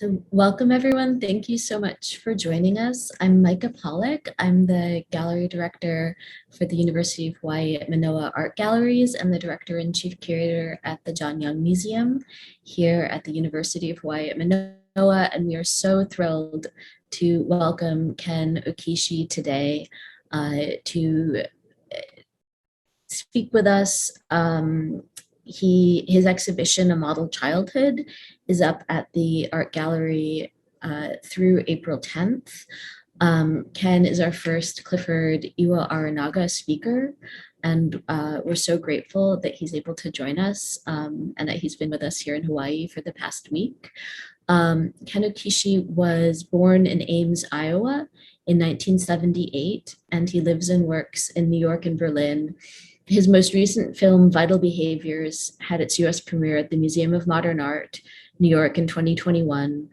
So welcome everyone. Thank you so much for joining us. I'm Maika Pollack. I'm the gallery director for the University of Hawaii at Manoa Art Galleries and the director and chief curator at the John Young Museum here at the University of Hawaii at Manoa. And we are so thrilled to welcome Ken Okiishi today to speak with us. His exhibition, A Model Childhood, is up at the art gallery through April 10th. Ken is our first Clifford Iwao Arinaga speaker, and we're so grateful that he's able to join us and that he's been with us here in Hawaii for the past week. Ken Okiishi was born in Ames, Iowa in 1978, and he lives and works in New York and Berlin. His most recent film, Vital Behaviors, had its US premiere at the Museum of Modern Art, New York in 2021.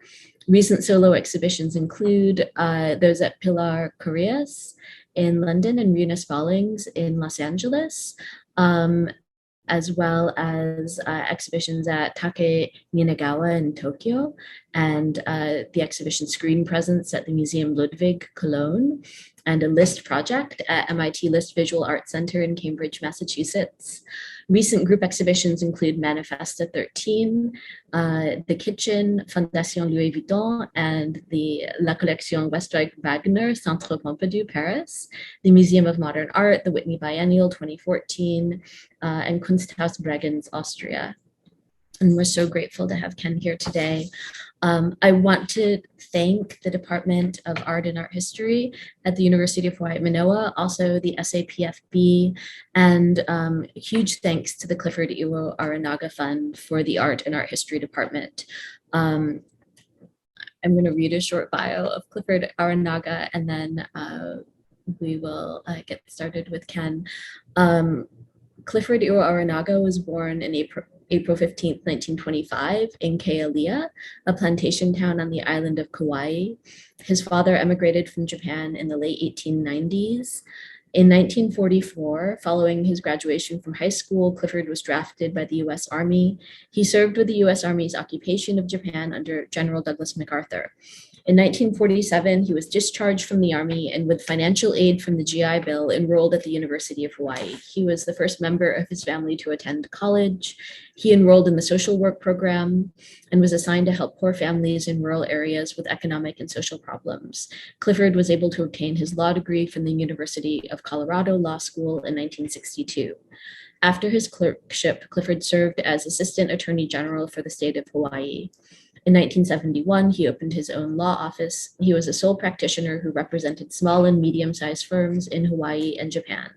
Recent solo exhibitions include those at Pilar Correas in London and Rena Spallings in Los Angeles, as well as exhibitions at Take Ninagawa in Tokyo, and the exhibition Screen Presence at the Museum Ludwig, Cologne, and a LIST project at MIT LIST Visual Arts Center in Cambridge, Massachusetts. Recent group exhibitions include Manifesta 13, The Kitchen, Fondation Louis Vuitton, and the La Collection Westweg Wagner, Centre Pompidou, Paris, the Museum of Modern Art, the Whitney Biennial 2014, and Kunsthaus Bregenz, Austria. And we're so grateful to have Ken here today. I want to thank the Department of Art and Art History at the University of Hawaii at Manoa, also the SAPFB, and huge thanks to the Clifford Iwao Arinaga Fund for the Art and Art History Department. I'm going to read a short bio of Clifford Arinaga, and then we will get started with Ken. Clifford Iwao Arinaga was born in April 15th, 1925 in Kealia, a plantation town on the island of Kauai. His father emigrated from Japan in the late 1890s. In 1944, following his graduation from high school, Clifford was drafted by the US Army. He served with the US Army's occupation of Japan under General Douglas MacArthur. In 1947, he was discharged from the Army and with financial aid from the GI Bill, enrolled at the University of Hawaii. He was the first member of his family to attend college. He enrolled in the social work program and was assigned to help poor families in rural areas with economic and social problems. Clifford was able to obtain his law degree from the University of Colorado Law School in 1962. After his clerkship, Clifford served as Assistant Attorney General for the state of Hawaii. In 1971, he opened his own law office. He was a sole practitioner who represented small and medium-sized firms in Hawaii and Japan.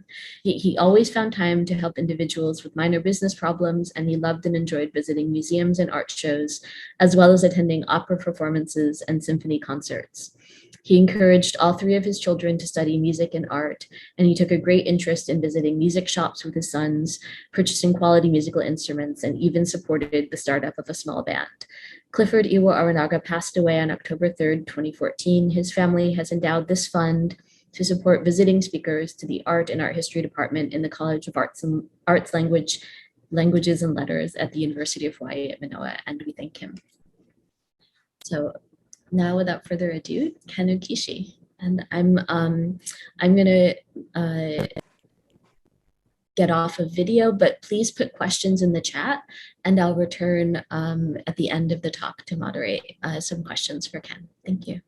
He always found time to help individuals with minor business problems, and he loved and enjoyed visiting museums and art shows, as well as attending opera performances and symphony concerts. He encouraged all three of his children to study music and art, and he took a great interest in visiting music shops with his sons, purchasing quality musical instruments, and even supported the startup of a small band. Clifford Iwao Arinaga passed away on October 3rd, 2014. His family has endowed this fund to support visiting speakers to the Art and Art History Department in the College of Arts, Languages and Letters at the University of Hawaii at Manoa, and we thank him. So now, without further ado, Ken Okiishi, and I'm gonna get off of video, but please put questions in the chat, and I'll return at the end of the talk to moderate some questions for Ken. Thank you.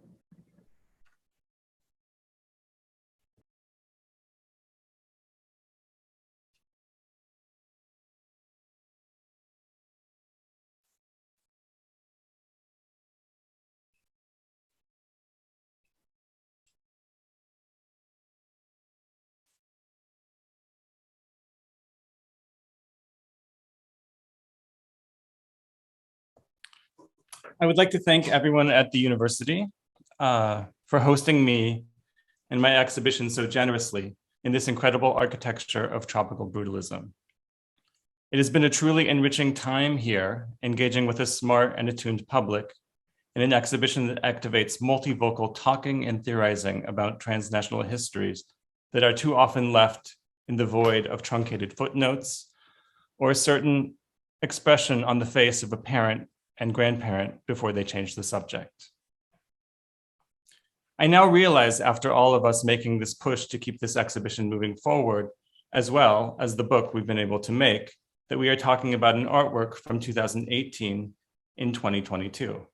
I would like to thank everyone at the university for hosting me and my exhibition so generously in this incredible architecture of tropical brutalism. It has been a truly enriching time here, engaging with a smart and attuned public in an exhibition that activates multivocal talking and theorizing about transnational histories that are too often left in the void of truncated footnotes or a certain expression on the face of a parent and grandparent before they change the subject. I now realize, after all of us making this push to keep this exhibition moving forward, as well as the book we've been able to make, that we are talking about an artwork from 2018 in 2022.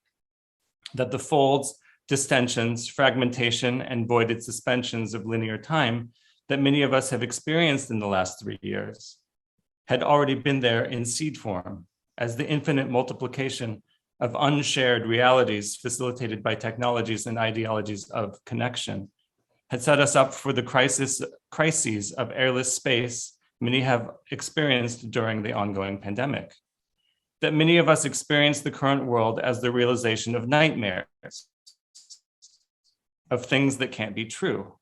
That the folds, distensions, fragmentation, and voided suspensions of linear time that many of us have experienced in the last 3 years had already been there in seed form, as the infinite multiplication of unshared realities facilitated by technologies and ideologies of connection had set us up for the crises of airless space many have experienced during the ongoing pandemic. That many of us experience the current world as the realization of nightmares, of things that can't be true.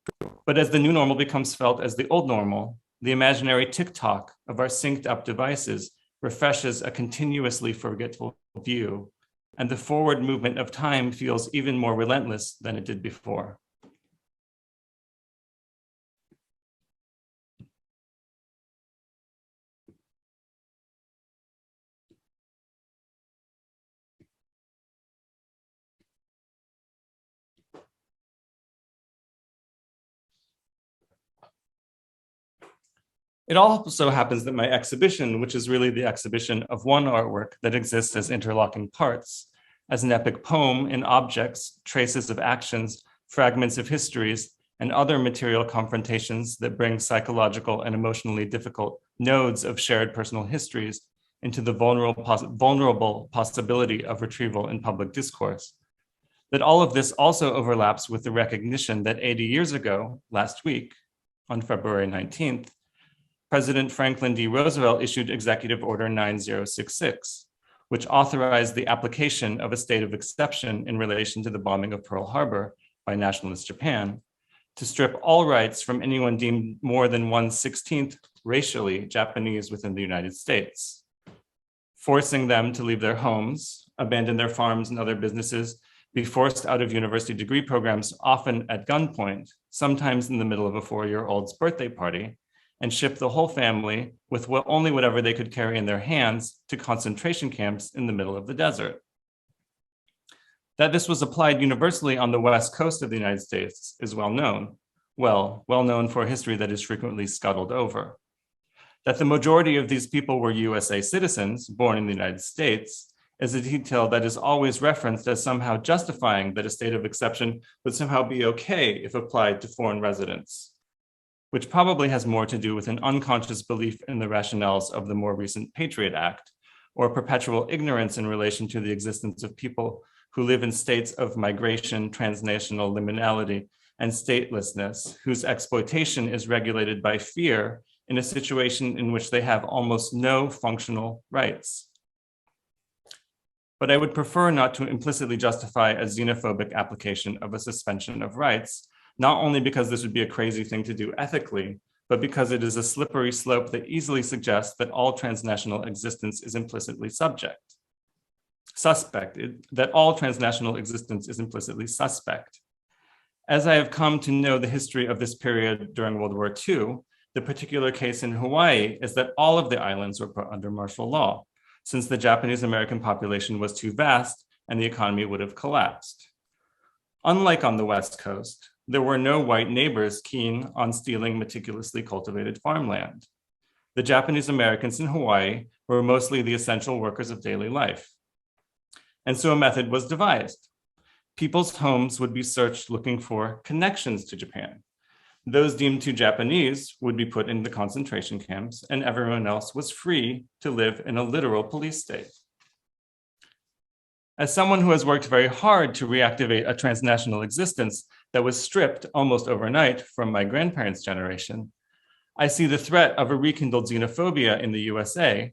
But as the new normal becomes felt as the old normal, the imaginary tick-tock of our synced up devices refreshes a continuously forgetful view, and the forward movement of time feels even more relentless than it did before. It also happens that my exhibition, which is really the exhibition of one artwork that exists as interlocking parts, as an epic poem in objects, traces of actions, fragments of histories, and other material confrontations that bring psychological and emotionally difficult nodes of shared personal histories into the vulnerable possibility of retrieval in public discourse. That all of this also overlaps with the recognition that 80 years ago, last week, on February 19th, President Franklin D. Roosevelt issued Executive Order 9066, which authorized the application of a state of exception in relation to the bombing of Pearl Harbor by nationalist Japan, to strip all rights from anyone deemed more than 1/16 racially Japanese within the United States, forcing them to leave their homes, abandon their farms and other businesses, be forced out of university degree programs, often at gunpoint, sometimes in the middle of a 4-year-old's birthday party, and ship the whole family with only whatever they could carry in their hands to concentration camps in the middle of the desert. That this was applied universally on the west coast of the United States is well known. Well known for a history that is frequently scuttled over. That the majority of these people were USA citizens born in the United States is a detail that is always referenced as somehow justifying that a state of exception would somehow be okay if applied to foreign residents, which probably has more to do with an unconscious belief in the rationales of the more recent Patriot Act, or perpetual ignorance in relation to the existence of people who live in states of migration, transnational liminality, and statelessness, whose exploitation is regulated by fear in a situation in which they have almost no functional rights. But I would prefer not to implicitly justify a xenophobic application of a suspension of rights, not only because this would be a crazy thing to do ethically, but because it is a slippery slope that easily suggests that all transnational existence is implicitly that all transnational existence is implicitly suspect. As I have come to know the history of this period during World War II, the particular case in Hawaii is that all of the islands were put under martial law, since the Japanese American population was too vast and the economy would have collapsed. Unlike on the West Coast, there were no white neighbors keen on stealing meticulously cultivated farmland. The Japanese Americans in Hawaii were mostly the essential workers of daily life. And so a method was devised. People's homes would be searched looking for connections to Japan. Those deemed too Japanese would be put in the concentration camps, and everyone else was free to live in a literal police state. As someone who has worked very hard to reactivate a transnational existence that was stripped almost overnight from my grandparents' generation, I see the threat of a rekindled xenophobia in the USA,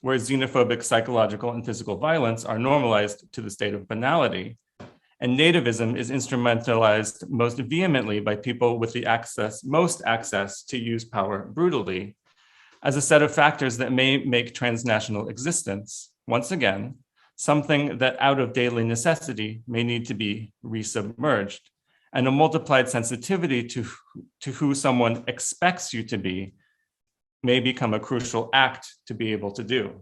where xenophobic psychological and physical violence are normalized to the state of banality, and nativism is instrumentalized most vehemently by people with the most access to use power brutally, as a set of factors that may make transnational existence, once again, something that out of daily necessity may need to be resubmerged, and a multiplied sensitivity to who someone expects you to be may become a crucial act to be able to do.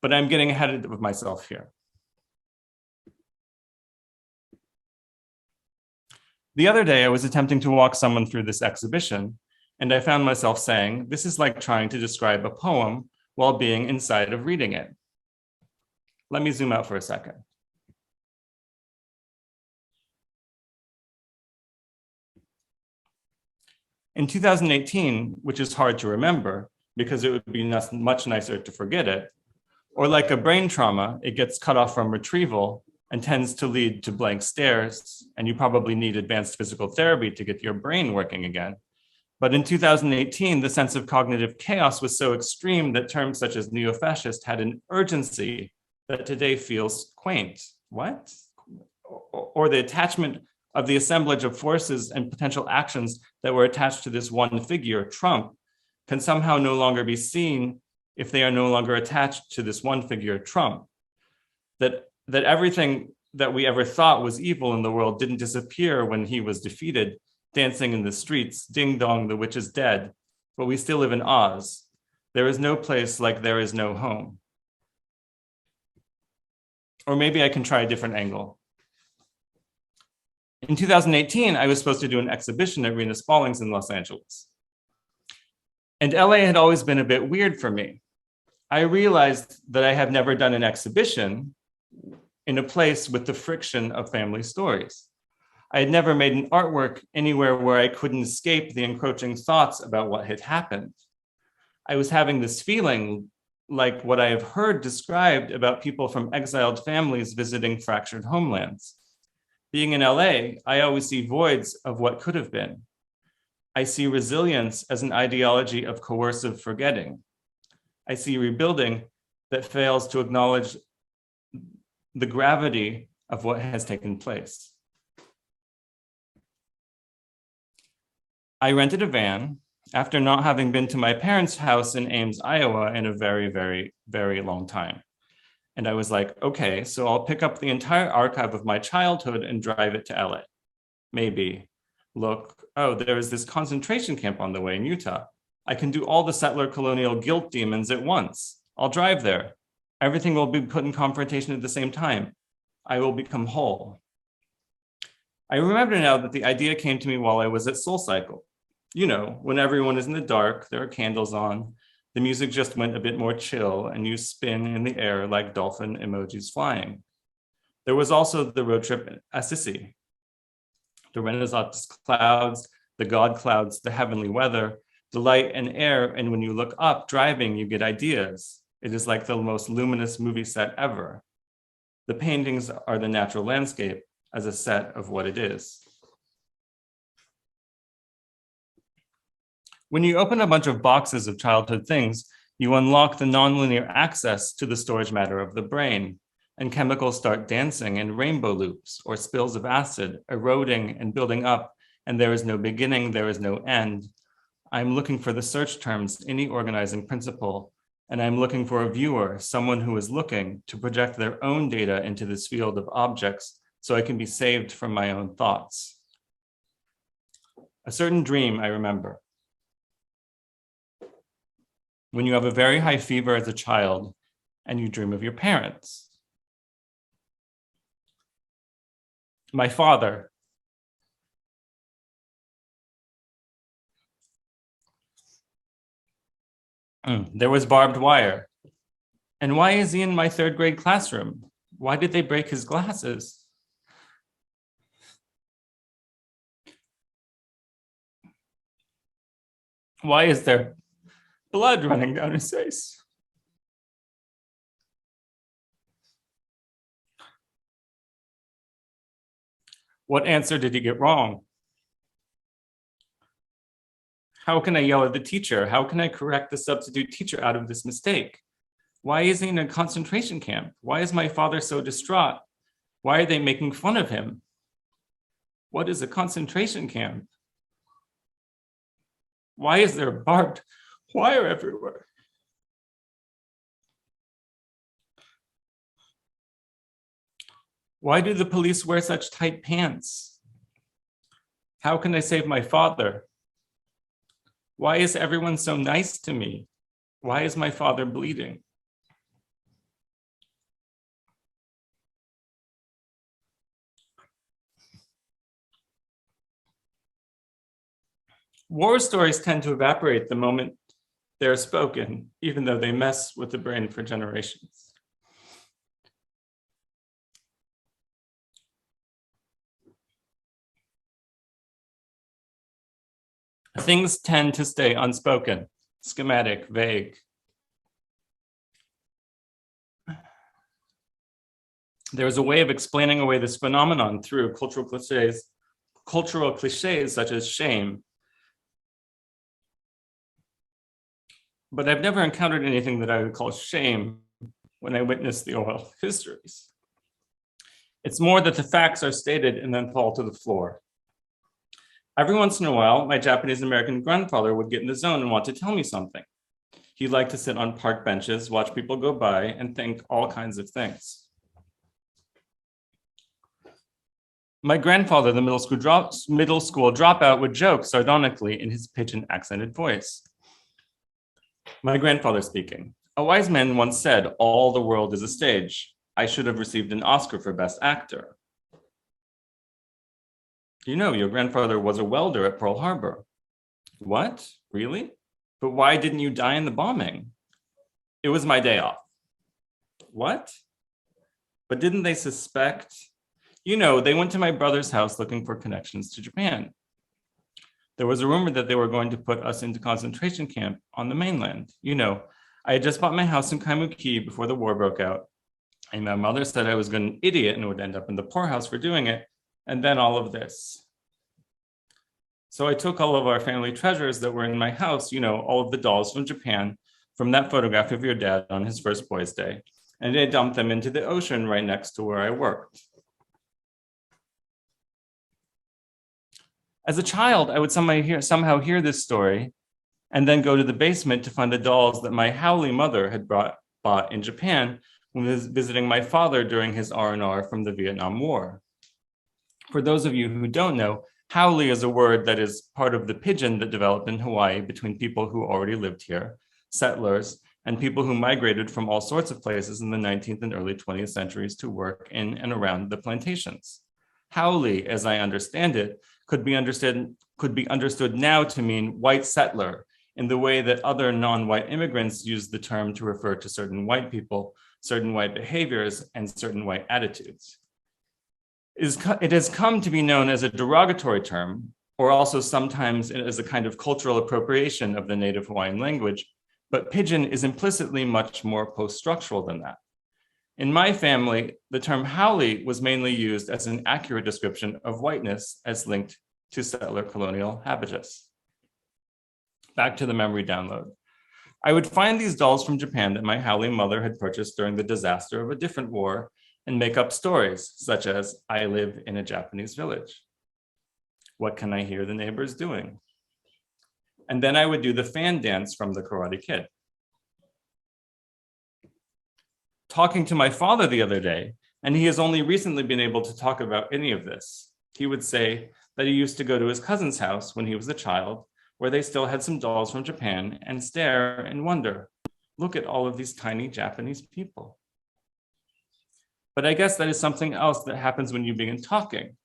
But I'm getting ahead of myself here. The other day, I was attempting to walk someone through this exhibition, and I found myself saying, this is like trying to describe a poem while being inside of reading it. Let me zoom out for a second. In 2018, which is hard to remember because it would be much nicer to forget it, or like a brain trauma, it gets cut off from retrieval and tends to lead to blank stares, and you probably need advanced physical therapy to get your brain working again. But in 2018, the sense of cognitive chaos was so extreme that terms such as neo-fascist had an urgency that today feels quaint. What? Or the attachment of the assemblage of forces and potential actions that were attached to this one figure, Trump, can somehow no longer be seen if they are no longer attached to this one figure, Trump. That everything that we ever thought was evil in the world didn't disappear when he was defeated, dancing in the streets, ding dong, the witch is dead, but we still live in Oz. There is no place like there is no home. Or maybe I can try a different angle. In 2018, I was supposed to do an exhibition at Rena Spaulding's in Los Angeles. And LA had always been a bit weird for me. I realized that I have never done an exhibition in a place with the friction of family stories. I had never made an artwork anywhere where I couldn't escape the encroaching thoughts about what had happened. I was having this feeling like what I have heard described about people from exiled families visiting fractured homelands. Being in LA, I always see voids of what could have been. I see resilience as an ideology of coercive forgetting. I see rebuilding that fails to acknowledge the gravity of what has taken place. I rented a van after not having been to my parents' house in Ames, Iowa in a very, very, very long time. And I was like, okay, so I'll pick up the entire archive of my childhood and drive it to LA. Maybe. Look, oh, there is this concentration camp on the way in Utah. I can do all the settler colonial guilt demons at once. I'll drive there. Everything will be put in confrontation at the same time. I will become whole. I remember now that the idea came to me while I was at SoulCycle. You know, when everyone is in the dark, there are candles on, the music just went a bit more chill and you spin in the air like dolphin emojis flying. There was also the road trip at Assisi, the Renaissance clouds, the God clouds, the heavenly weather, the light and air, and when you look up driving, you get ideas. It is like the most luminous movie set ever. The paintings are the natural landscape as a set of what it is. When you open a bunch of boxes of childhood things, you unlock the nonlinear access to the storage matter of the brain, and chemicals start dancing in rainbow loops or spills of acid, eroding and building up, and there is no beginning, there is no end. I'm looking for the search terms, any organizing principle, and I'm looking for a viewer, someone who is looking to project their own data into this field of objects so I can be saved from my own thoughts. A certain dream I remember. When you have a very high fever as a child and you dream of your parents. My father. There was barbed wire. And why is he in my third grade classroom? Why did they break his glasses? Why is there blood running down his face? What answer did he get wrong? How can I yell at the teacher? How can I correct the substitute teacher out of this mistake? Why is he in a concentration camp? Why is my father so distraught? Why are they making fun of him? What is a concentration camp? Why is there barbed wire everywhere? Why do the police wear such tight pants? How can I save my father? Why is everyone so nice to me? Why is my father bleeding? War stories tend to evaporate the moment they're spoken, even though they mess with the brain for generations. Things tend to stay unspoken, schematic, vague. There's a way of explaining away this phenomenon through cultural cliches such as shame. But I've never encountered anything that I would call shame when I witness the oral histories. It's more that the facts are stated and then fall to the floor. Every once in a while, my Japanese American grandfather would get in the zone and want to tell me something. He'd like to sit on park benches, watch people go by, and think all kinds of things. My grandfather, the middle school dropout, would joke sardonically in his pidgin accented voice. My grandfather speaking. A wise man once said, "All the world is a stage. I should have received an Oscar for Best Actor." You know, your grandfather was a welder at Pearl Harbor. What? Really? But why didn't you die in the bombing? It was my day off. What? But didn't they suspect? You know, they went to my brother's house looking for connections to Japan. There was a rumor that they were going to put us into concentration camp on the mainland. You know, I had just bought my house in Kaimuki before the war broke out. And my mother said I was an idiot and would end up in the poorhouse for doing it. And then all of this. So I took all of our family treasures that were in my house, you know, all of the dolls from Japan, from that photograph of your dad on his first boys' day, and I dumped them into the ocean right next to where I worked. As a child, I would somehow hear this story and then go to the basement to find the dolls that my Hawaiʻi mother had bought in Japan when he was visiting my father during his R&R from the Vietnam War. For those of you who don't know, Hawaiʻi is a word that is part of the pidgin that developed in Hawaii between people who already lived here, settlers, and people who migrated from all sorts of places in the 19th and early 20th centuries to work in and around the plantations. Hawaiʻi, as I understand it, could be understood now to mean white settler in the way that other non-white immigrants use the term to refer to certain white people, certain white behaviors, and certain white attitudes. It has come to be known as a derogatory term, or also sometimes as a kind of cultural appropriation of the native Hawaiian language, but pidgin is implicitly much more post-structural than that. In my family, the term haole was mainly used as an accurate description of whiteness as linked to settler colonial habitus. Back to the memory download. I would find these dolls from Japan that my haole mother had purchased during the disaster of a different war and make up stories such as, I live in a Japanese village. What can I hear the neighbors doing? And then I would do the fan dance from the Karate Kid. Talking to my father the other day, and he has only recently been able to talk about any of this. He would say that he used to go to his cousin's house when he was a child, where they still had some dolls from Japan, and stare and wonder, look at all of these tiny Japanese people. But I guess that is something else that happens when you begin talking.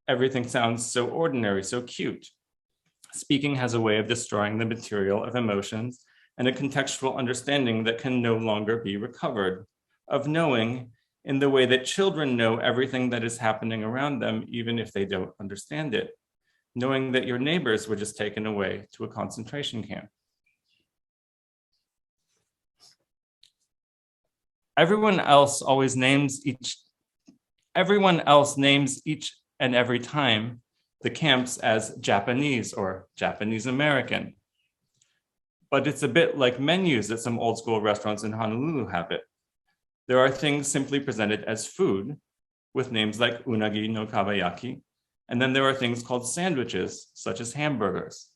Everything sounds so ordinary, so cute. Speaking has a way of destroying the material of emotions and a contextual understanding that can no longer be recovered, of knowing in the way that children know everything that is happening around them, even if they don't understand it, knowing that your neighbors were just taken away to a concentration camp. Everyone else names each and every time the camps as Japanese or Japanese American. But it's a bit like menus that some old school restaurants in Honolulu have it. There are things simply presented as food with names like unagi no kabayaki, and then there are things called sandwiches, such as hamburgers.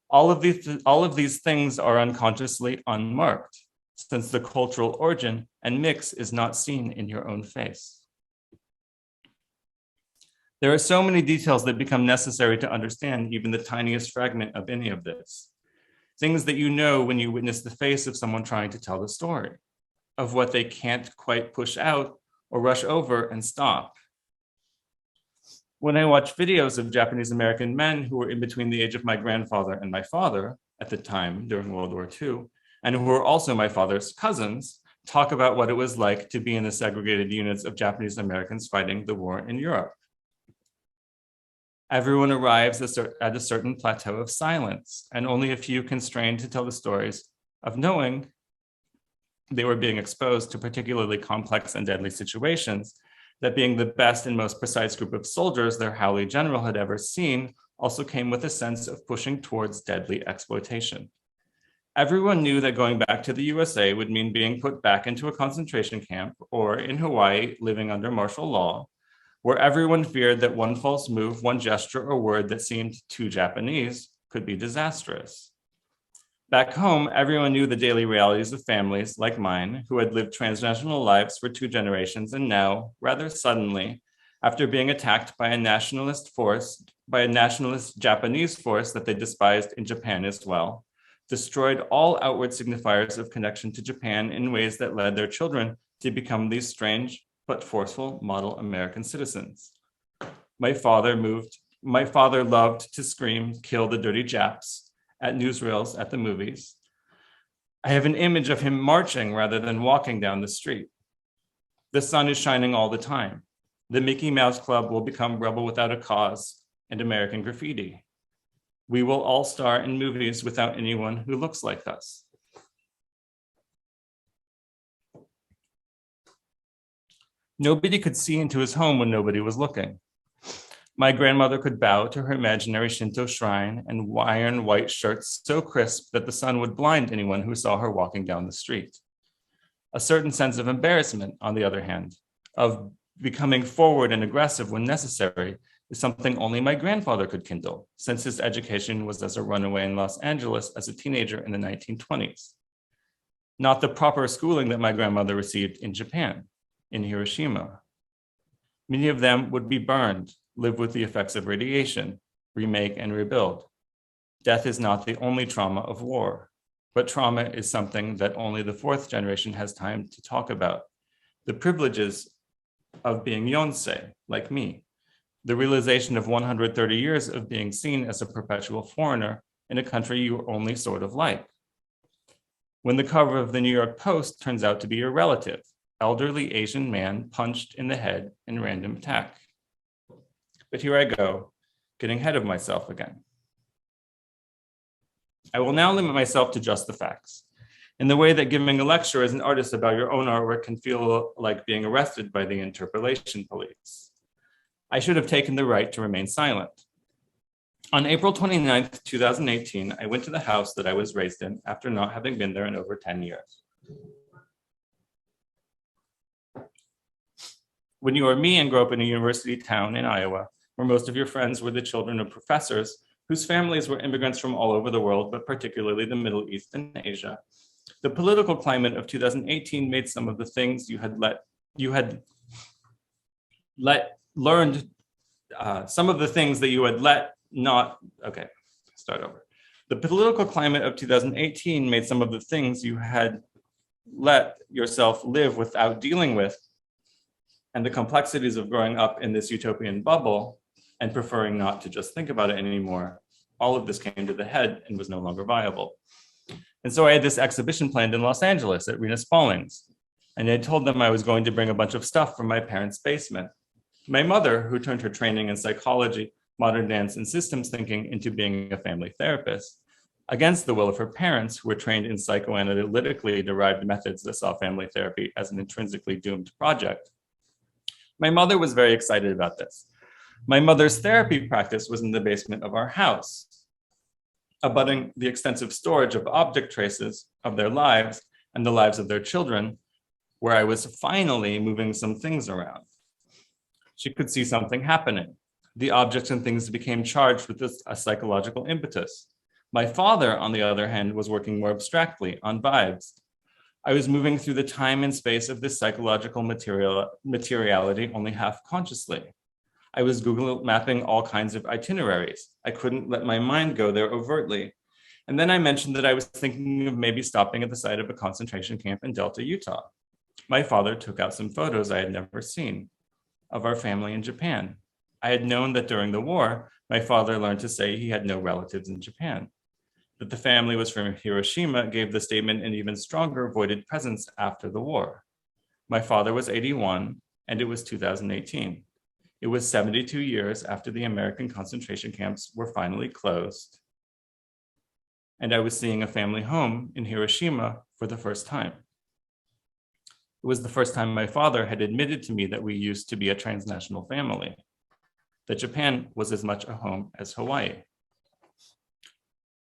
All of these things are unconsciously unmarked, since the cultural origin and mix is not seen in your own face. There are so many details that become necessary to understand even the tiniest fragment of any of this. Things that you know when you witness the face of someone trying to tell the story, of what they can't quite push out or rush over and stop. When I watch videos of Japanese American men who were in between the age of my grandfather and my father at the time during World War II, and who were also my father's cousins, talk about what it was like to be in the segregated units of Japanese Americans fighting the war in Europe. Everyone arrives at a certain plateau of silence, and only a few constrained to tell the stories of knowing they were being exposed to particularly complex and deadly situations, that being the best and most precise group of soldiers their Howley general had ever seen also came with a sense of pushing towards deadly exploitation. Everyone knew that going back to the USA would mean being put back into a concentration camp, or in Hawaii, living under martial law, where everyone feared that one false move, one gesture or word that seemed too Japanese could be disastrous. Back home, everyone knew the daily realities of families like mine who had lived transnational lives for 2 generations and now, rather suddenly, after being attacked by a nationalist Japanese force that they despised in Japan as well, destroyed all outward signifiers of connection to Japan in ways that led their children to become these strange but forceful model American citizens. My father loved to scream, "Kill the dirty Japs," at newsreels at the movies. I have an image of him marching rather than walking down the street. The sun is shining all the time. The Mickey Mouse Club will become Rebel Without a Cause and American Graffiti. We will all star in movies without anyone who looks like us. Nobody could see into his home when nobody was looking. My grandmother could bow to her imaginary Shinto shrine and iron white shirts so crisp that the sun would blind anyone who saw her walking down the street. A certain sense of embarrassment, on the other hand, of becoming forward and aggressive when necessary, is something only my grandfather could kindle, since his education was as a runaway in Los Angeles as a teenager in the 1920s. Not the proper schooling that my grandmother received in Japan, in Hiroshima. Many of them would be burned, live with the effects of radiation, remake and rebuild. Death is not the only trauma of war, but trauma is something that only the 4th generation has time to talk about. The privileges of being Yonsei, like me, the realization of 130 years of being seen as a perpetual foreigner in a country you only sort of like. When the cover of the New York Post turns out to be your relative, elderly Asian man punched in the head in random attack. But here I go, getting ahead of myself again. I will now limit myself to just the facts, in the way that giving a lecture as an artist about your own artwork can feel like being arrested by the interpolation police. I should have taken the right to remain silent. On April 29th, 2018, I went to the house that I was raised in after not having been there in over 10 years. When you are me and grow up in a university town in Iowa, where most of your friends were the children of professors whose families were immigrants from all over the world, but particularly the Middle East and Asia, the political climate of 2018 made some of the things you had learned, some of the things that you had let not, okay, start over. The political climate of 2018 made some of the things you had let yourself live without dealing with, and the complexities of growing up in this utopian bubble and preferring not to just think about it anymore, all of this came to the head and was no longer viable. And so I had this exhibition planned in Los Angeles at Rena Spaulding's, and I told them I was going to bring a bunch of stuff from my parents' basement. My mother, who turned her training in psychology, modern dance, and systems thinking into being a family therapist, against the will of her parents, who were trained in psychoanalytically derived methods that saw family therapy as an intrinsically doomed project. My mother was very excited about this. My mother's therapy practice was in the basement of our house, abutting the extensive storage of object traces of their lives and the lives of their children, where I was finally moving some things around. She could see something happening. The objects and things became charged with a psychological impetus. My father, on the other hand, was working more abstractly on vibes. I was moving through the time and space of this psychological materiality only half consciously. I was Google mapping all kinds of itineraries. I couldn't let my mind go there overtly. And then I mentioned that I was thinking of maybe stopping at the site of a concentration camp in Delta, Utah. My father took out some photos I had never seen of our family in Japan. I had known that during the war, my father learned to say he had no relatives in Japan. That the family was from Hiroshima gave the statement an even stronger voided presence after the war. My father was 81, and it was 2018. It was 72 years after the American concentration camps were finally closed. And I was seeing a family home in Hiroshima for the first time. It was the first time my father had admitted to me that we used to be a transnational family, that Japan was as much a home as Hawaii.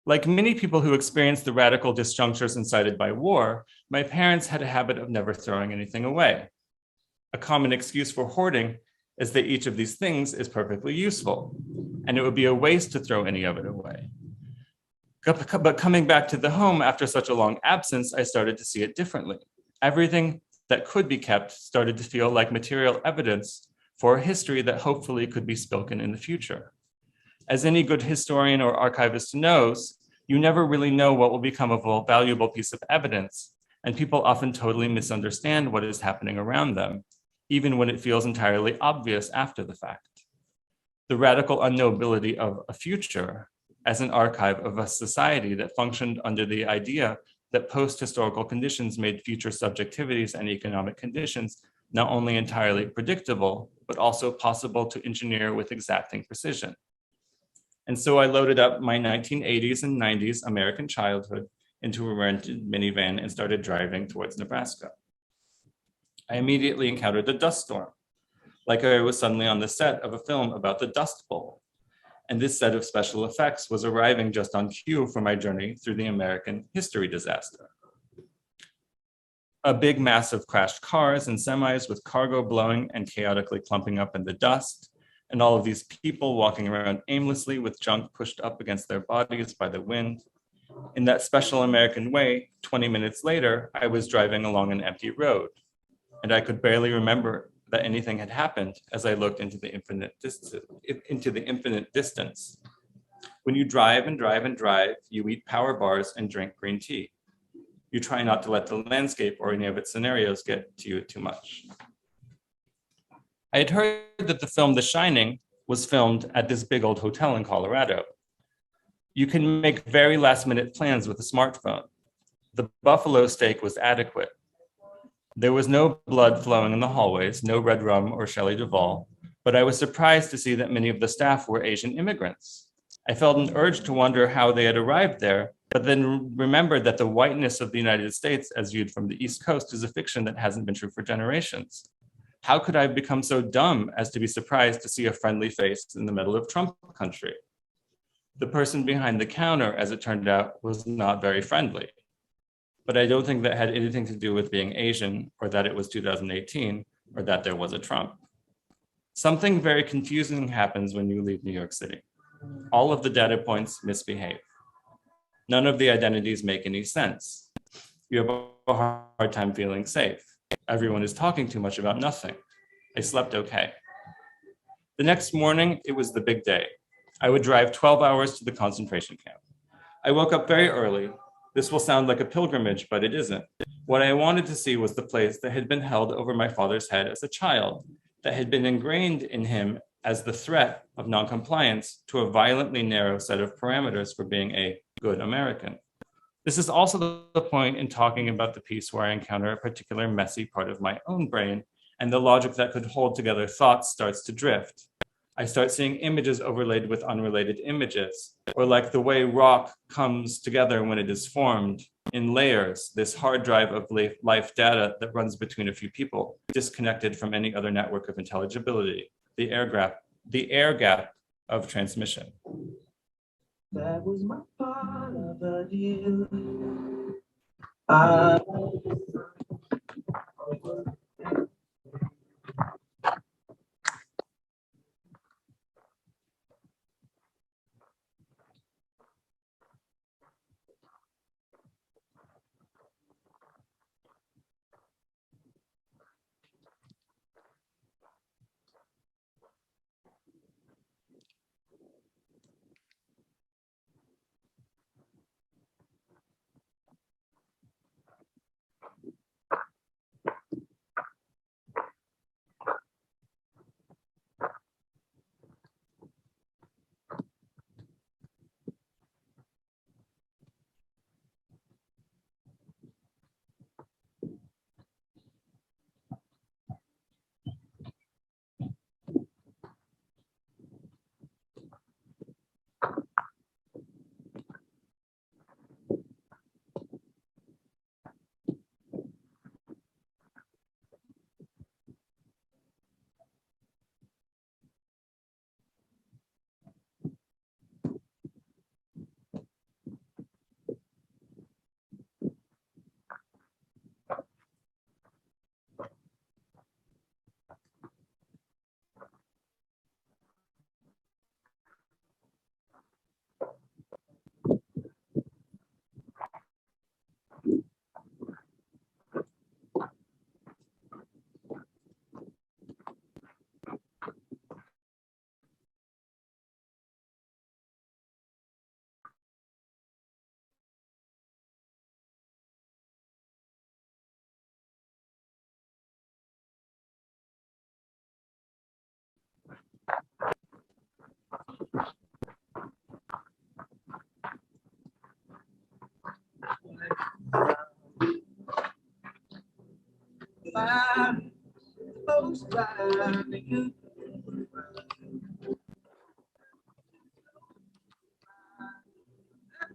Like many people who experienced the radical disjunctures incited by war, my parents had a habit of never throwing anything away. A common excuse for hoarding is that each of these things is perfectly useful, and it would be a waste to throw any of it away. But coming back to the home after such a long absence, I started to see it differently. Everything that could be kept started to feel like material evidence for a history that hopefully could be spoken in the future. As any good historian or archivist knows, you never really know what will become a valuable piece of evidence, and people often totally misunderstand what is happening around them, even when it feels entirely obvious after the fact. The radical unknowability of a future as an archive of a society that functioned under the idea that post-historical conditions made future subjectivities and economic conditions not only entirely predictable, but also possible to engineer with exacting precision. And so I loaded up my 1980s and 90s American childhood into a rented minivan and started driving towards Nebraska. I immediately encountered a dust storm, like I was suddenly on the set of a film about the Dust Bowl. And this set of special effects was arriving just on cue for my journey through the American history disaster. A big mass of crashed cars and semis with cargo blowing and chaotically clumping up in the dust, and all of these people walking around aimlessly with junk pushed up against their bodies by the wind. In that special American way, 20 minutes later, I was driving along an empty road, and I could barely remember that anything had happened as I looked into the infinite distance. When you drive and drive and drive, you eat power bars and drink green tea. You try not to let the landscape or any of its scenarios get to you too much. I had heard that the film The Shining was filmed at this big old hotel in Colorado. You can make very last-minute plans with a smartphone. The buffalo steak was adequate. There was no blood flowing in the hallways, no red rum or Shelley Duvall, but I was surprised to see that many of the staff were Asian immigrants. I felt an urge to wonder how they had arrived there, but then remembered that the whiteness of the United States, as viewed from the East Coast, is a fiction that hasn't been true for generations. How could I have become so dumb as to be surprised to see a friendly face in the middle of Trump country? The person behind the counter, as it turned out, was not very friendly. But I don't think that had anything to do with being Asian, or that it was 2018, or that there was a Trump. Something very confusing happens when you leave New York City. All of the data points misbehave. None of the identities make any sense. You have a hard time feeling safe. Everyone is talking too much about nothing. I slept okay. The next morning, it was the big day. I would drive 12 hours to the concentration camp. I woke up very early. This will sound like a pilgrimage, but it isn't. What I wanted to see was the place that had been held over my father's head as a child, that had been ingrained in him as the threat of noncompliance to a violently narrow set of parameters for being a good American. This is also the point in talking about the piece where I encounter a particular messy part of my own brain, and the logic that could hold together thoughts starts to drift. I start seeing images overlaid with unrelated images, or like the way rock comes together when it is formed in layers, this hard drive of life data that runs between a few people, disconnected from any other network of intelligibility, the air gap of transmission. That was my part of the deal.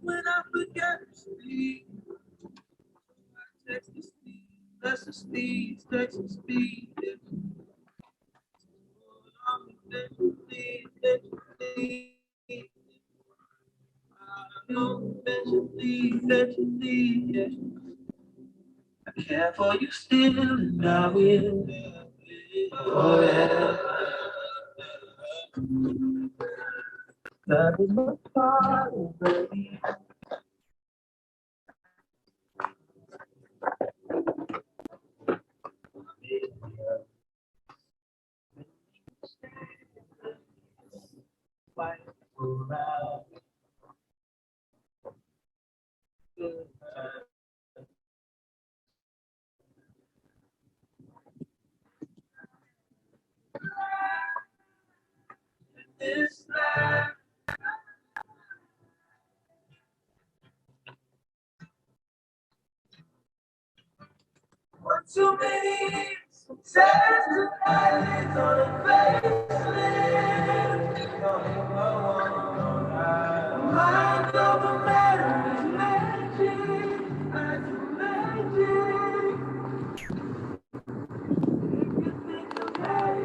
When I forget to sleep, text to speed, text to speed, text to speed. I care for you still, and I will forever. That was my father, baby. This life. What too many tears tonight on a facelift. Mind over matter is magic, like magic. If you think about it,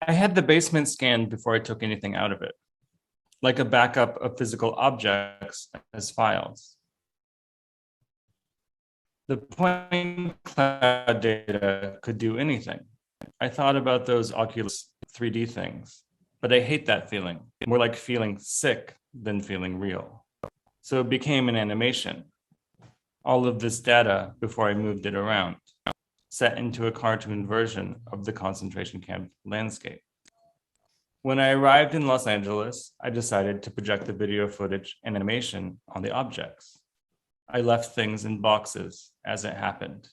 I had the basement scanned before I took anything out of it, like a backup of physical objects as files. The point cloud data could do anything. I thought about those Oculus 3D things, but I hate that feeling, more like feeling sick than feeling real. So it became an animation. All of this data before I moved it around, set into a cartoon version of the concentration camp landscape. When I arrived in Los Angeles, I decided to project the video footage and animation on the objects. I left things in boxes as it happened.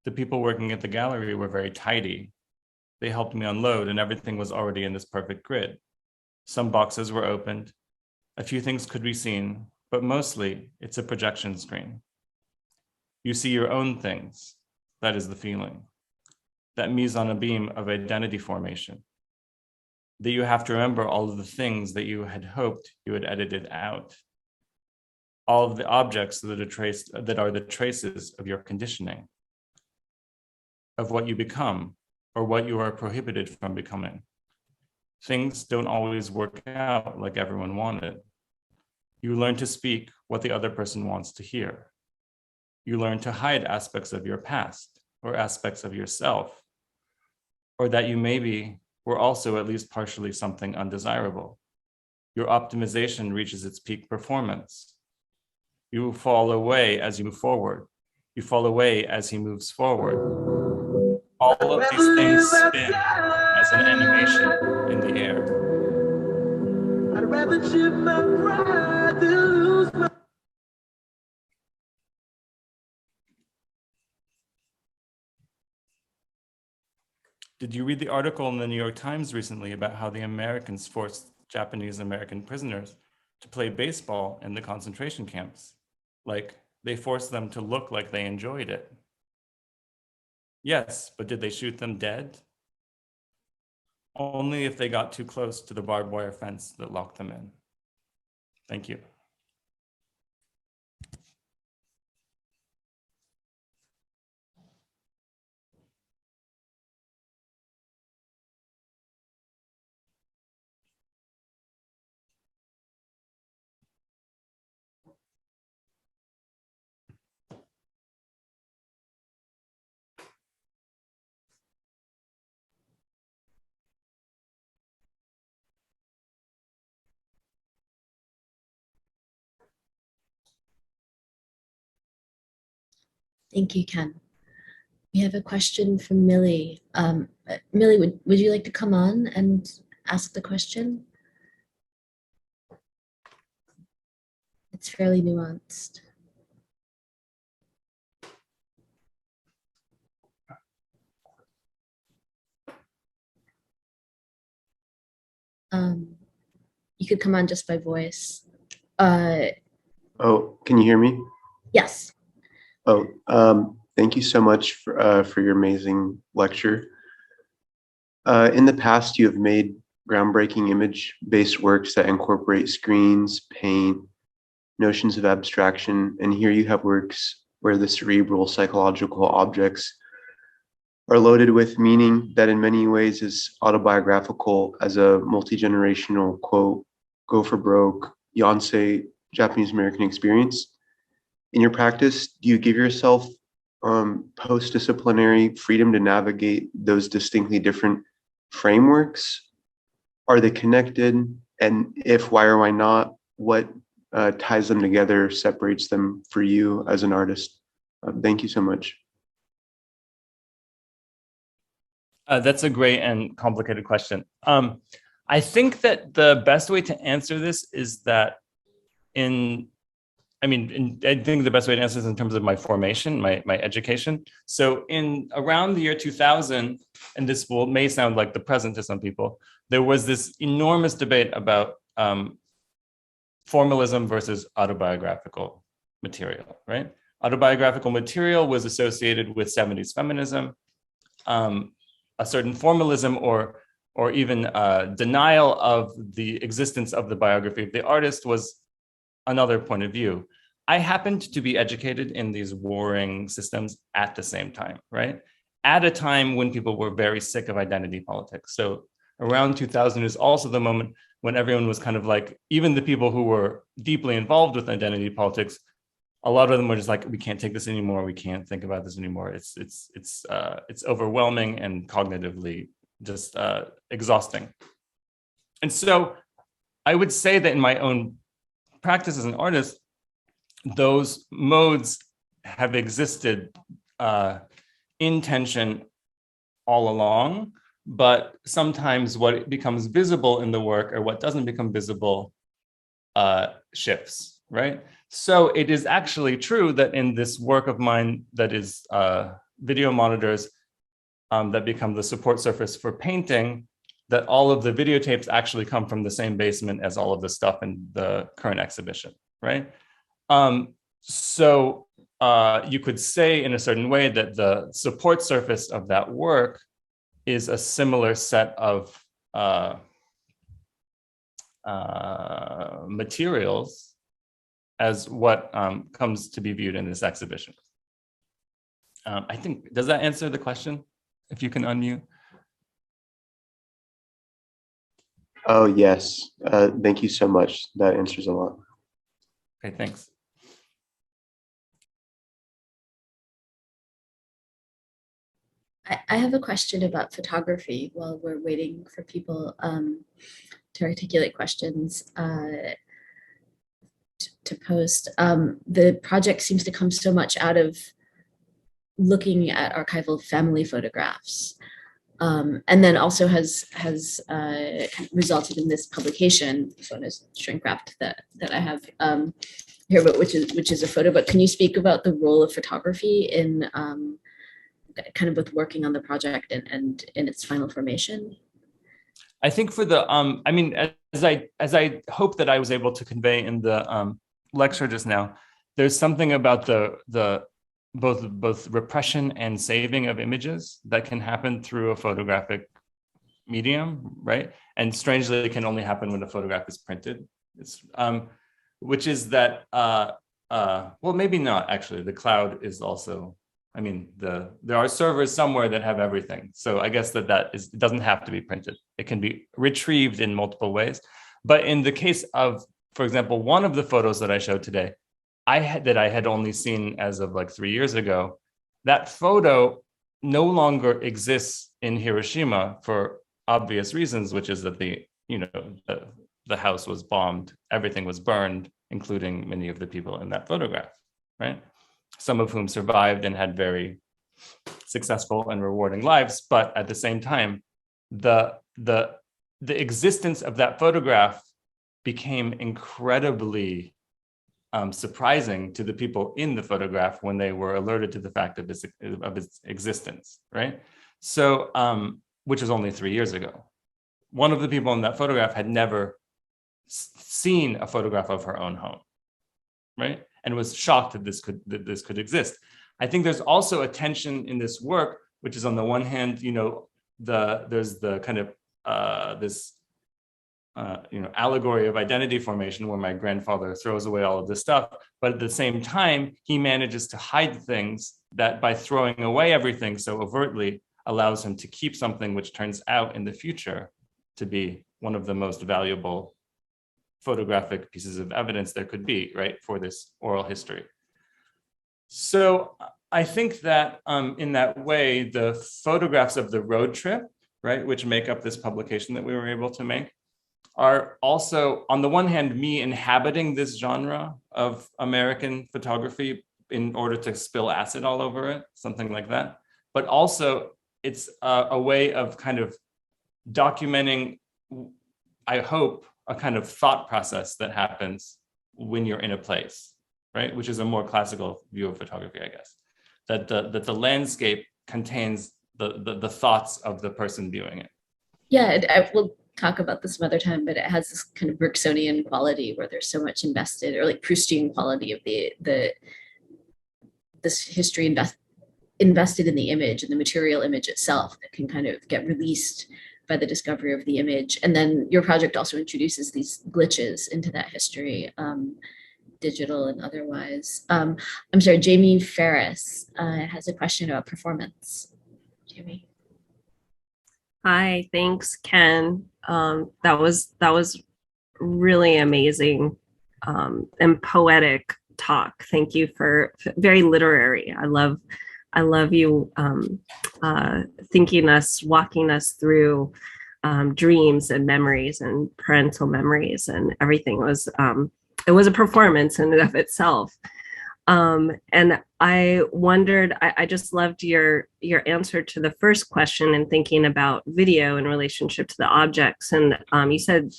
The people working at the gallery were very tidy. They helped me unload and everything was already in this perfect grid. Some boxes were opened. A few things could be seen, but mostly it's a projection screen. You see your own things. That is the feeling. That mise en abîme of identity formation. That you have to remember all of the things that you had hoped you had edited out. All of the objects that are the traces of your conditioning, of what you become or what you are prohibited from becoming. Things don't always work out like everyone wanted. You learn to speak what the other person wants to hear. You learn to hide aspects of your past or aspects of yourself, or that you maybe were also at least partially something undesirable. Your optimization reaches its peak performance. You fall away as you move forward. You fall away as he moves forward. All of these things spin as an animation in the air. I'd rather chip my pride than lose my. Did you read the article in the New York Times recently about how the Americans forced Japanese American prisoners to play baseball in the concentration camps? Like They forced them to look like they enjoyed it. Yes, but did they shoot them dead? Only if they got too close to the barbed wire fence that locked them in. Thank you. Thank you, Ken. We have a question from Millie. Millie, would you like to come on and ask the question? It's fairly nuanced. You could come on just by voice. Oh, can you hear me? Yes. Oh, thank you so much for your amazing lecture. In the past, you have made groundbreaking image-based works that incorporate screens, paint, notions of abstraction, and here you have works where the cerebral psychological objects are loaded with meaning that in many ways is autobiographical as a multi-generational, quote, go for broke, Yonsei Japanese-American experience. In your practice, do you give yourself post-disciplinary freedom to navigate those distinctly different frameworks? Are they connected? And if, why or why not, what ties them together, separates them for you as an artist? Thank you so much. That's a great and complicated question. I think that the best way to answer this is that I think the best way to answer this in terms of my formation, my education. So in around the year 2000, and this may sound like the present to some people, there was this enormous debate about formalism versus autobiographical material, right? Autobiographical material was associated with 70s feminism. A certain formalism or even denial of the existence of the biography of the artist was another point of view. I happened to be educated in these warring systems at the same time, right? At a time when people were very sick of identity politics. So around 2000 is also the moment when everyone was kind of like, even the people who were deeply involved with identity politics, a lot of them were just like, we can't take this anymore. We can't think about this anymore. It's overwhelming and cognitively just exhausting. And so I would say that in my own practice as an artist, those modes have existed in tension all along, but sometimes what becomes visible in the work or what doesn't become visible shifts, right? So it is actually true that in this work of mine that is video monitors that become the support surface for painting, that all of the videotapes actually come from the same basement as all of the stuff in the current exhibition, right? So you could say in a certain way that the support surface of that work is a similar set of materials as what comes to be viewed in this exhibition. I think, does that answer the question? If you can unmute. Oh, yes. Thank you so much. That answers a lot. Okay, thanks. I have a question about photography while we're waiting for people to articulate questions to post. The project seems to come so much out of looking at archival family photographs. And then also has resulted in this publication, photos shrink wrapped that I have here, but which is a photo book. Can you speak about the role of photography in kind of with working on the project and in its final formation? I think for the I mean, as I hope that I was able to convey in the lecture just now, there's something about the both repression and saving of images that can happen through a photographic medium, right? And strangely, it can only happen when a photograph is printed. It's which is that well, maybe not actually. The cloud is also, I mean, there are servers somewhere that have everything. So I guess it doesn't have to be printed. It can be retrieved in multiple ways. But in the case of, for example, one of the photos that I showed today, I had only seen as of like 3 years ago, that photo no longer exists in Hiroshima for obvious reasons, which is that the house was bombed, everything was burned, including many of the people in that photograph, right? Some of whom survived and had very successful and rewarding lives, but at the same time, the existence of that photograph became incredibly surprising to the people in the photograph when they were alerted to the fact of its existence, right? So, which was only 3 years ago. One of the people in that photograph had never seen a photograph of her own home, right? And was shocked that this could exist. I think there's also a tension in this work, which is on the one hand, there's the kind of this allegory of identity formation where my grandfather throws away all of this stuff, but at the same time, he manages to hide things that by throwing away everything so overtly allows him to keep something which turns out in the future to be one of the most valuable photographic pieces of evidence there could be, right, for this oral history. So I think that in that way, the photographs of the road trip, right, which make up this publication that we were able to make, are also, on the one hand, me inhabiting this genre of American photography in order to spill acid all over it, something like that. But also, it's a way of kind of documenting, I hope, a kind of thought process that happens when you're in a place, right? Which is a more classical view of photography, I guess. That the landscape contains the thoughts of the person viewing it. Yeah, we'll talk about this some other time, but it has this kind of Bergsonian quality where there's so much invested, or like Proustian quality of this history invested in the image and the material image itself that can kind of get released by the discovery of the image. And then your project also introduces these glitches into that history, digital and otherwise. I'm sorry, Jamie Ferris has a question about performance. Jamie. Hi, thanks, Ken. That was really amazing and poetic talk. Thank you for very literary. I love you walking us through dreams and memories and parental memories and everything. It was a performance in and of itself. And I wondered, I just loved your answer to the first question and thinking about video in relationship to the objects. And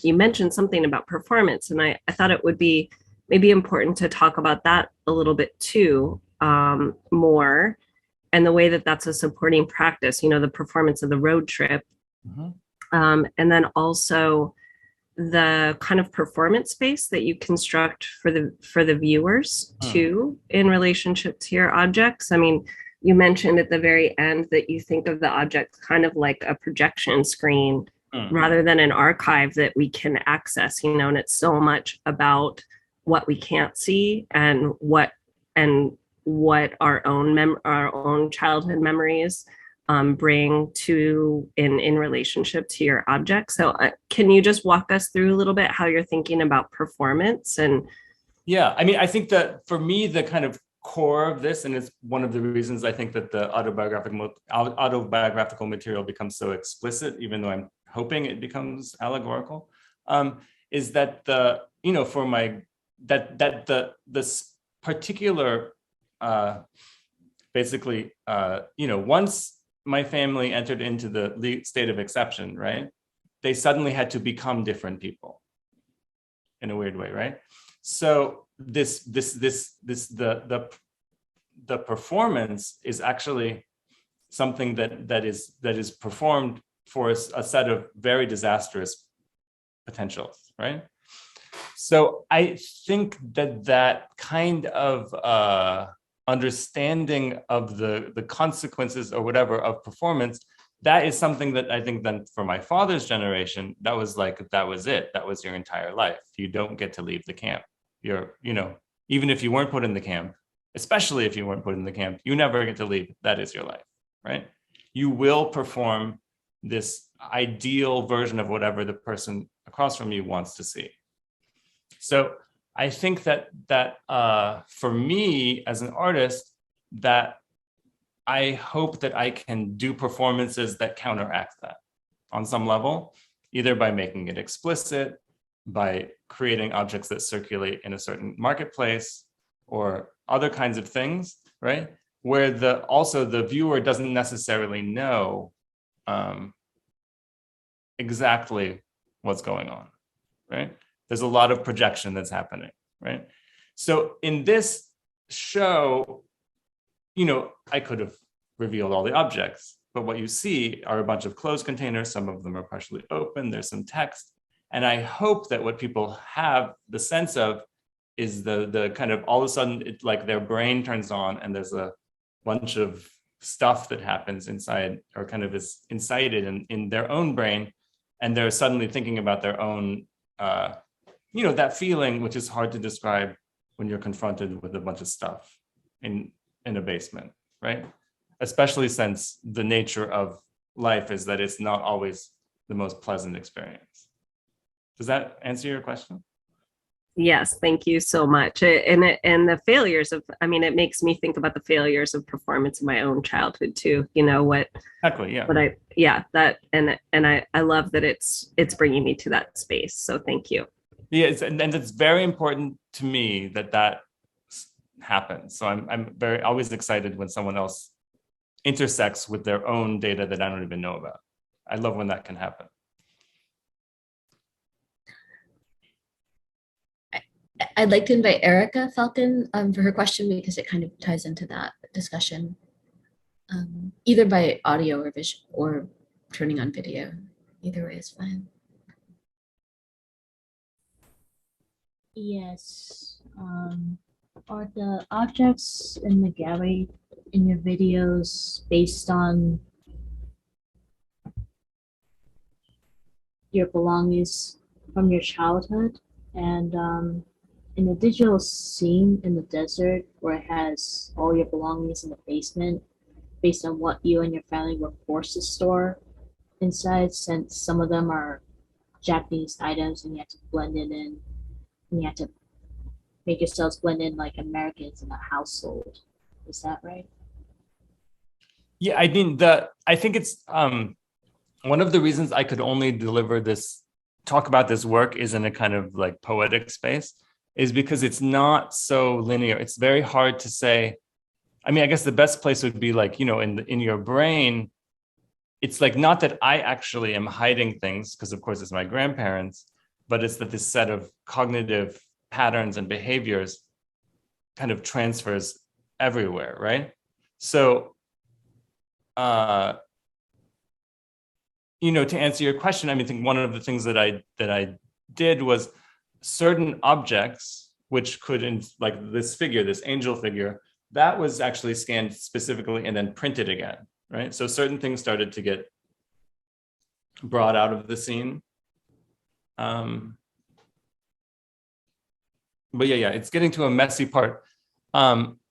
you mentioned something about performance, and I thought it would be maybe important to talk about that a little bit too, more, and the way that that's a supporting practice, the performance of the road trip. Mm-hmm. And then also the kind of performance space that you construct for the viewers too, in relationship to your objects. I mean, you mentioned at the very end that you think of the object kind of like a projection screen rather than an archive that we can access, and it's so much about what we can't see and what our own childhood memories bring to in relationship to your object. So can you just walk us through a little bit how you're thinking about performance? And yeah, I mean, I think that for me, the kind of core of this, and it's one of the reasons I think that the autobiographical material becomes so explicit, even though I'm hoping it becomes allegorical, is that this particular once my family entered into the state of exception, right? They suddenly had to become different people in a weird way, right? So the performance is actually something that is performed for a set of very disastrous potentials, right? So I think that that kind of understanding of the consequences or whatever of performance, that is something that I think then for my father's generation, that was like, that was it. That was your entire life. You don't get to leave the camp. You're, you know, even if you weren't put in the camp, especially if you weren't put in the camp, you never get to leave. That is your life, right? You will perform this ideal version of whatever the person across from you wants to see. So I think that for me as an artist, that I hope that I can do performances that counteract that on some level, either by making it explicit, by creating objects that circulate in a certain marketplace, or other kinds of things, right? Where also the viewer doesn't necessarily know exactly what's going on, right? There's a lot of projection that's happening, right? So in this show, you know, I could have revealed all the objects, but what you see are a bunch of closed containers. Some of them are partially open. There's some text. And I hope that what people have the sense of is the kind of all of a sudden, it's like their brain turns on and there's a bunch of stuff that happens inside, or kind of is incited in their own brain. And they're suddenly thinking about their own, you know, that feeling, which is hard to describe when you're confronted with a bunch of stuff in a basement, right? Especially since the nature of life is that it's not always the most pleasant experience. Does that answer your question? Yes, thank you so much. And the failures of, I mean, it makes me think about the failures of performance in my own childhood too. You know what? Exactly. Yeah. But that, and I love that it's bringing me to that space. So thank you. Yeah, and it's very important to me that happens. So I'm very always excited when someone else intersects with their own data that I don't even know about. I love when that can happen. I'd like to invite Erica Falcon for her question, because it kind of ties into that discussion, either by audio or visual or turning on video. Either way is fine. Yes. Are the objects in the gallery in your videos based on your belongings from your childhood? And in the digital scene in the desert, where it has all your belongings in the basement, based on what you and your family were forced to store inside, since some of them are Japanese items and you have to blend it in, and you have to make yourselves blend in like Americans in a household. Is that right? Yeah, I mean, I think it's one of the reasons I could only talk about this work is in a kind of like poetic space, is because it's not so linear. It's very hard to say. I mean, I guess the best place would be like, you know, in your brain, it's like not that I actually am hiding things, because of course it's my grandparents, but it's that this set of cognitive patterns and behaviors kind of transfers everywhere, right? So, you know, to answer your question, I mean, I think one of the things that I did was certain objects, which could, like this figure, this angel figure, that was actually scanned specifically and then printed again, right? So certain things started to get brought out of the scene. But yeah, it's getting to a messy part,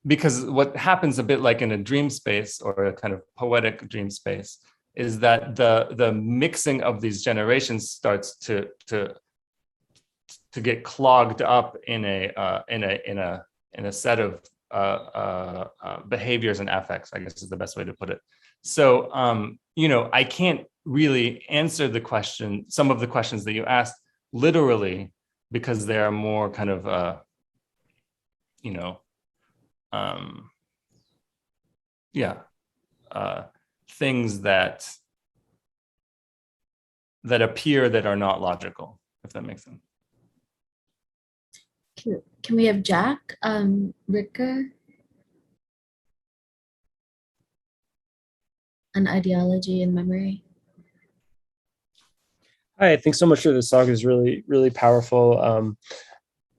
because what happens a bit like in a dream space or a kind of poetic dream space is that the mixing of these generations starts to get clogged up in a set of behaviors and affects, I guess is the best way to put it. So, you know, I can't really answer some of the questions that you asked literally, because they are more kind of, you know, things that appear that are not logical, if that makes sense. Can we have Jack Ricker on ideology and memory? Hi, thanks so much for this talk. It's really, really powerful.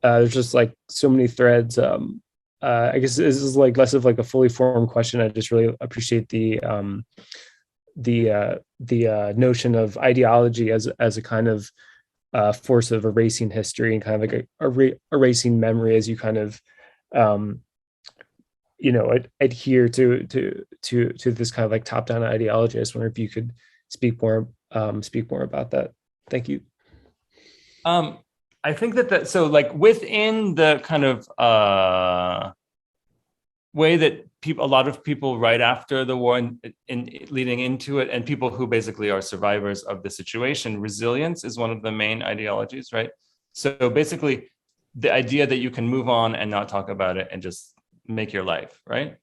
there's just like so many threads. I guess this is like less of like a fully formed question. I just really appreciate the notion of ideology as a kind of force of erasing history and kind of like erasing memory as you kind of adhere to this kind of like top-down ideology. I just wonder if you could speak more about that. Thank you. I think that so like within the kind of way that a lot of people right after the war and leading into it, and people who basically are survivors of the situation, resilience is one of the main ideologies, right? So basically the idea that you can move on and not talk about it and just make your life, right?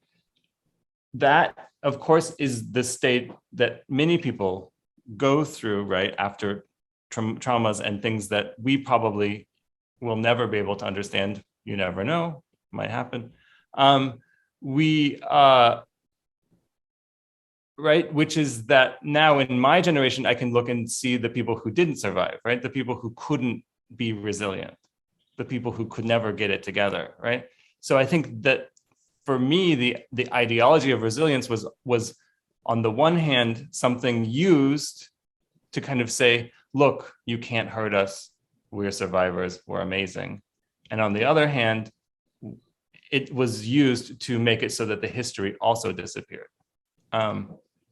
That, of course, is the state that many people go through, right, after traumas and things that we probably will never be able to understand. You never know, might happen. Right, which is that now in my generation, I can look and see the people who didn't survive, right? The people who couldn't be resilient, the people who could never get it together, right? So I think that for me, the ideology of resilience was on the one hand, something used to kind of say, look, you can't hurt us. We're survivors. We're amazing. And on the other hand, it was used to make it so that the history also disappeared. And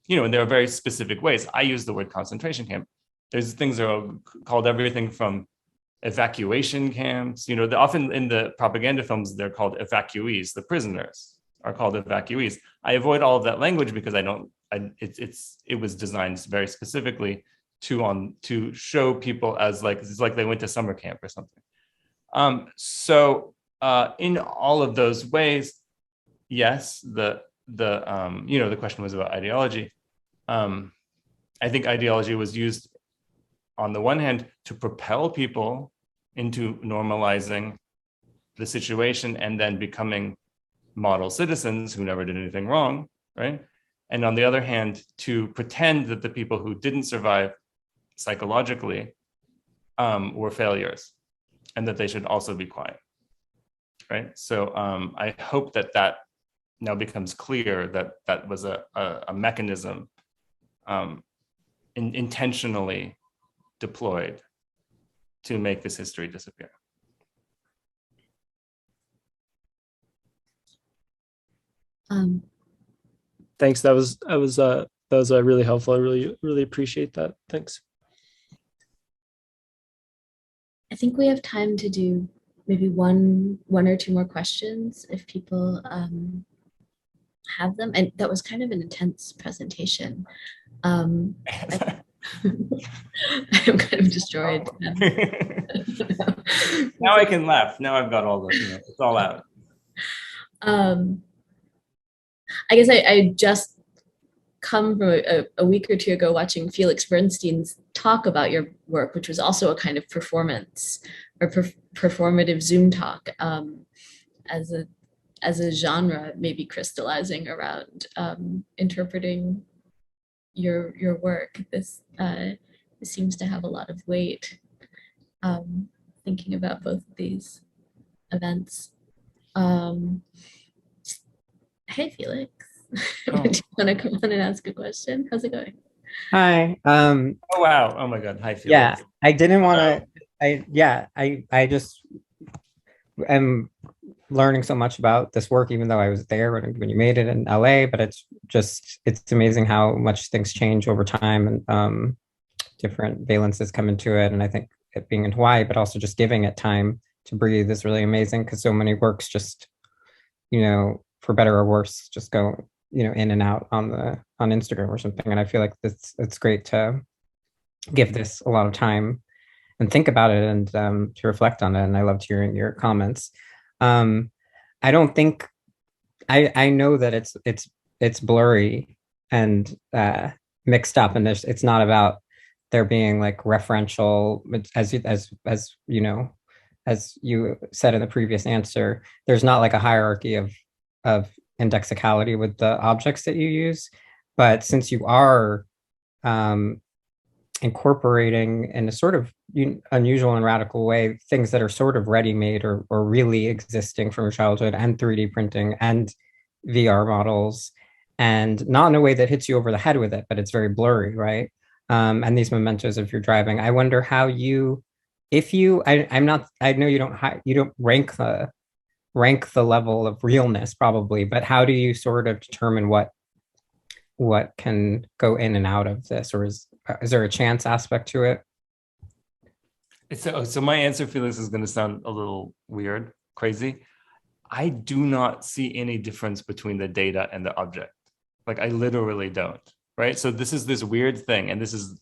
there are very specific ways. I use the word concentration camp. There's things that are called everything from evacuation camps. Often in the propaganda films, they're called evacuees. The prisoners are called evacuees. I avoid all of that language because it was designed very specifically to show people as like it's like they went to summer camp or something. So in all of those ways, yes, the question was about ideology. I think ideology was used on the one hand to propel people into normalizing the situation and then becoming model citizens who never did anything wrong, right? And on the other hand, to pretend that the people who didn't survive psychologically were failures and that they should also be quiet, right? So I hope that now becomes clear that was a mechanism intentionally deployed to make this history disappear. Thanks. That was really helpful. I really appreciate that. Thanks. I think we have time to do maybe one or two more questions if people have them. And that was kind of an intense presentation. I'm kind of destroyed. Now I can laugh. Now I've got all the, it's all out. I guess I just come from a week or two ago watching Felix Bernstein's talk about your work, which was also a kind of performance or performative Zoom talk as a genre, maybe crystallizing around interpreting your work. This seems to have a lot of weight, thinking about both of these events. Hey, Felix. Oh. Do you want to come on and ask a question? How's it going? Hi. Oh wow. Oh my God. Hi, Felix. Yeah, I didn't want to. I just am learning so much about this work, even though I was there when you made it in LA. But it's amazing how much things change over time, and different valences come into it. And I think it being in Hawaii, but also just giving it time to breathe is really amazing, because so many works just, for better or worse, just go in and out on Instagram or something. And I feel like it's great to give this a lot of time and think about it, and to reflect on it. And I loved hearing your comments. I don't think I know that it's blurry and mixed up, and it's not about there being like referential, as you said in the previous answer, there's not like a hierarchy of indexicality with the objects that you use. But since you are incorporating in a sort of unusual and radical way things that are sort of ready-made or really existing from childhood, and 3D printing and VR models, and not in a way that hits you over the head with it, but it's very blurry, right? And these mementos if you're driving. I wonder how you, if you, I'm not, I know you don't rank the level of realness probably, but how do you sort of determine what can go in and out of this, or is there a chance aspect to it? So my answer, Felix, is going to sound a little weird, crazy. I do not see any difference between the data and the object. Like, I literally don't, right? So this is this weird thing, and this is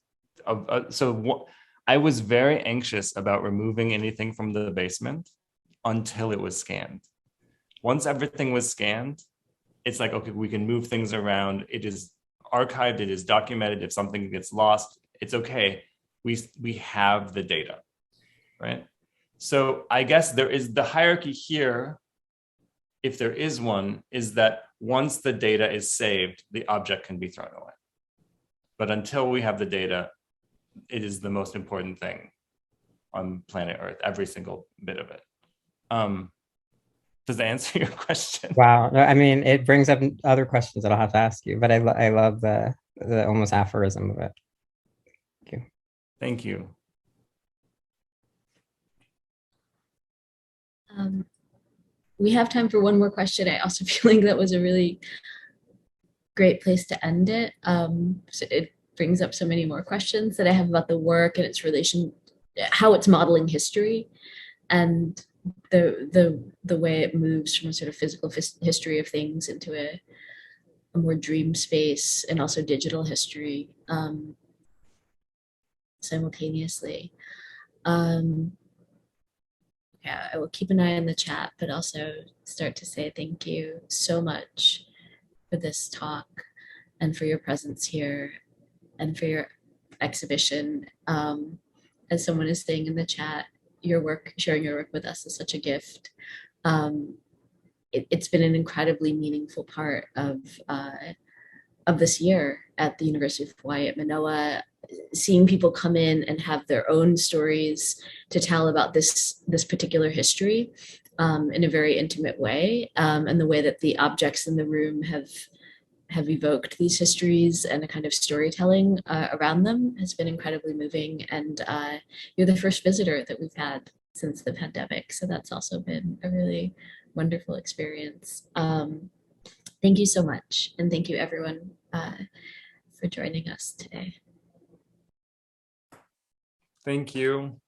I was very anxious about removing anything from the basement until it was scanned. Once everything was scanned, it's like, okay, we can move things around. It is archived, it is documented. If something gets lost, it's okay. We have the data, right? So I guess there is the hierarchy here, if there is one, is that once the data is saved, the object can be thrown away. But until we have the data, it is the most important thing on planet Earth, every single bit of it. Does that answer your question? Wow. No, I mean, it brings up other questions that I'll have to ask you, but I love the almost aphorism of it. Thank you. Thank you. We have time for one more question. I also feel like that was a really great place to end it. So it brings up so many more questions that I have about the work and its relation, how it's modeling history, and the way it moves from a sort of physical history of things into a more dream space, and also digital history simultaneously. Yeah, I will keep an eye on the chat, but also start to say thank you so much for this talk and for your presence here and for your exhibition. As someone is saying in the chat, your work, sharing your work with us is such a gift. It's been an incredibly meaningful part of this year at the University of Hawaii at Manoa, seeing people come in and have their own stories to tell about this particular history in a very intimate way, and the way that the objects in the room have evoked these histories and a kind of storytelling around them has been incredibly moving. And you're the first visitor that we've had since the pandemic, so that's also been a really wonderful experience. Thank you so much, and thank you everyone for joining us today. Thank you.